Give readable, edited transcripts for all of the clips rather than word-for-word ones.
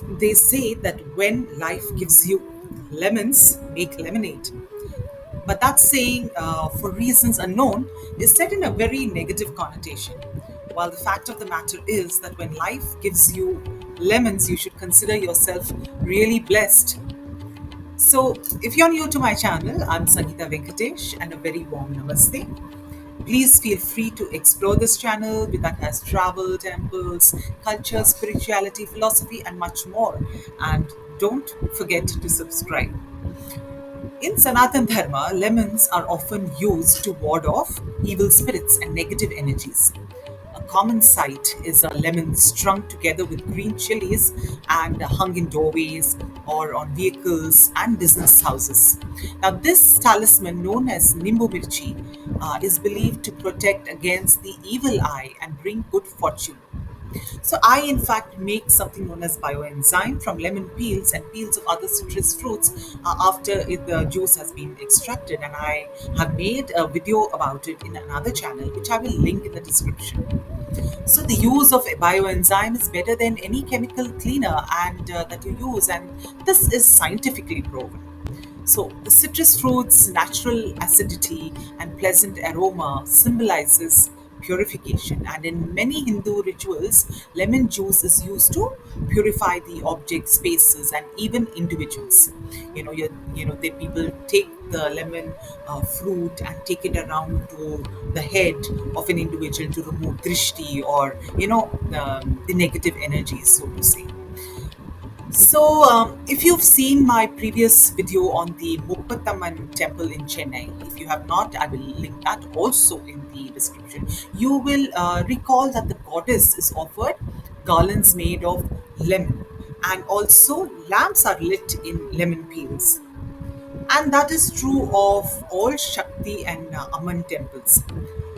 They say that when life gives you lemons, make lemonade. But that saying, for reasons unknown, is set in a very negative connotation. While the fact of the matter is that when life gives you lemons, you should consider yourself really blessed. So, if you're new to my channel, I'm Sangeeta Venkatesh, and a very warm namaste. Please feel free to explore this channel that has travel, temples, culture, spirituality, philosophy, and much more. And don't forget to subscribe. In Sanatan Dharma, lemons are often used to ward off evil spirits and negative energies. A common sight is a lemon strung together with green chilies and hung in doorways or on vehicles and business houses. Now, this talisman, known as Nimbu Mirchi, is believed to protect against the evil eye and bring good fortune. So I, in fact, make something known as bioenzyme from lemon peels and peels of other citrus fruits the juice has been extracted. And I have made a video about it in another channel, which I will link in the description. So the use of a bioenzyme is better than any chemical cleaner and that you use, and this is scientifically proven. So, the citrus fruit's natural acidity and pleasant aroma symbolizes purification, and in many Hindu rituals, lemon juice is used to purify the objects, spaces, and even individuals. The people take the lemon fruit and take it around to the head of an individual to remove drishti or the negative energies, so to say. So, if you've seen my previous video on the Muppatamman temple in Chennai, if you have not, I will link that also in the description. You will recall that the goddess is offered garlands made of lemon, and also lamps are lit in lemon peels. And that is true of all Shakti and Amman temples.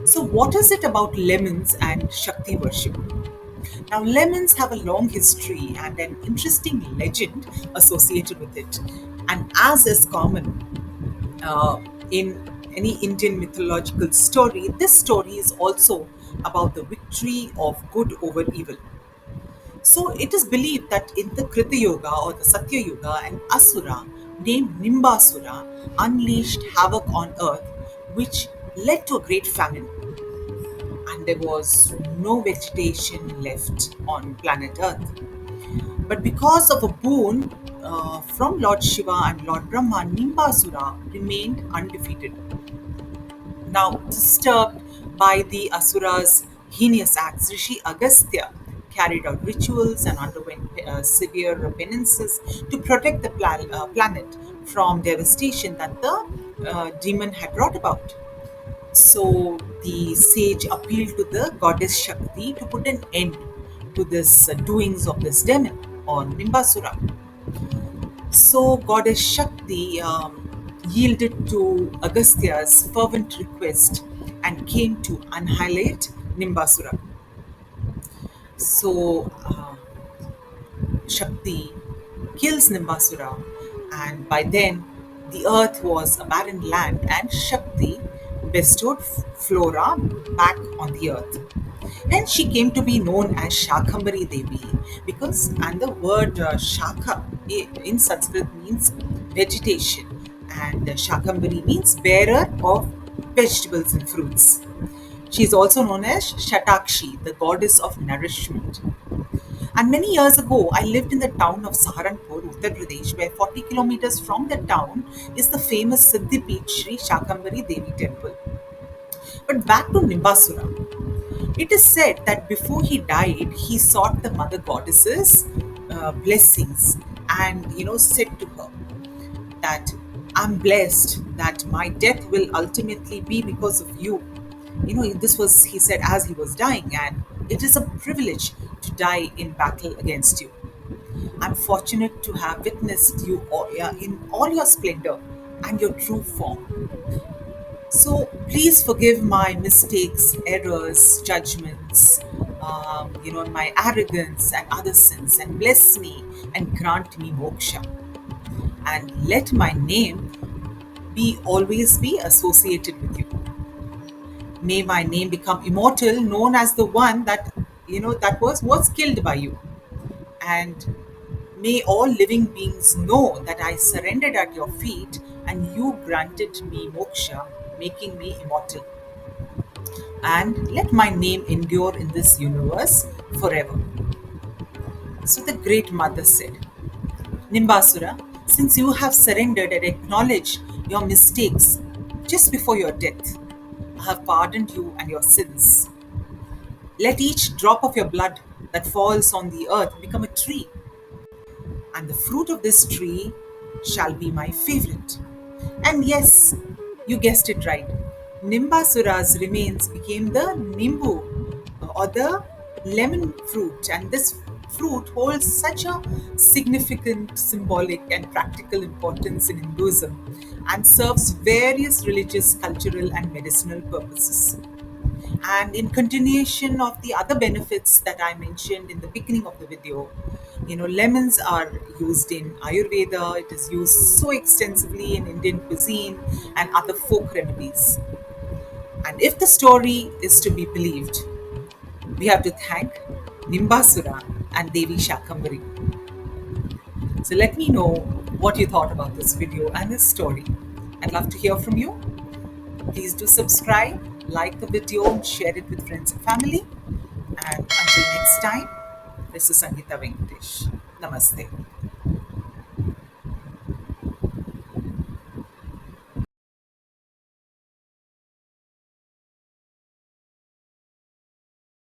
So, what is it about lemons and Shakti worship? Now, lemons have a long history and an interesting legend associated with it. And as is common in any Indian mythological story, this story is also about the victory of good over evil. So, it is believed that in the Krita Yuga or the Satya Yuga, an Asura named Nimbasura unleashed havoc on earth, which led to a great famine, and there was no vegetation left on planet Earth. But because of a boon from Lord Shiva and Lord Brahma, Nimbasura remained undefeated. Now, disturbed by the Asura's heinous acts, Rishi Agastya carried out rituals and underwent severe penances to protect the planet from devastation that the demon had brought about. So the sage appealed to the goddess Shakti to put an end to this doings of this demon on Nimbasura. So goddess Shakti yielded to Agastya's fervent request and came to annihilate Nimbasura. So Shakti kills Nimbasura, and by then the earth was a barren land, and Shakti bestowed flora back on the earth. And she came to be known as Shakambari Devi because, and the word Shaka in Sanskrit means vegetation, and Shakambari means bearer of vegetables and fruits. She is also known as Shatakshi, the goddess of nourishment. And many years ago, I lived in the town of Saharanpur, Uttar Pradesh, where 40 kilometers from the town is the famous Siddhipet Sri Shakambari Devi temple. But back to Nimbasura. It is said that before he died, he sought the mother goddess's blessings and said to her that I'm blessed that my death will ultimately be because of you. This was, he said, as he was dying, and it is a privilege to die in battle against you. I'm fortunate to have witnessed you in all your splendor and your true form. So please forgive my mistakes, errors, judgments, my arrogance and other sins, and bless me and grant me moksha. And let my name be always be associated with you. May my name become immortal, known as the one that that was killed by you. And May all living beings know that I surrendered at your feet and you granted me moksha, making me immortal. And let my name endure in this universe forever. So the great mother said, Nimbasura, since you have surrendered and acknowledged your mistakes just before your death, I have pardoned you and your sins. Let each drop of your blood that falls on the earth become a tree, and the fruit of this tree shall be my favorite. And yes, you guessed it right. Nimbasura's remains became the Nimbu or the lemon fruit, and this fruit holds such a significant symbolic and practical importance in Hinduism and serves various religious, cultural, and medicinal purposes. And in continuation of the other benefits that I mentioned in the beginning of the video, lemons are used in Ayurveda, it is used so extensively in Indian cuisine and other folk remedies. And if the story is to be believed, we have to thank Nimbasura and Devi Shakambari. So let me know what you thought about this video and this story. I'd love to hear from you. Please do subscribe, like the video, and share it with friends and family. And until next time, this is Sangeeta Venkatesh. Namaste.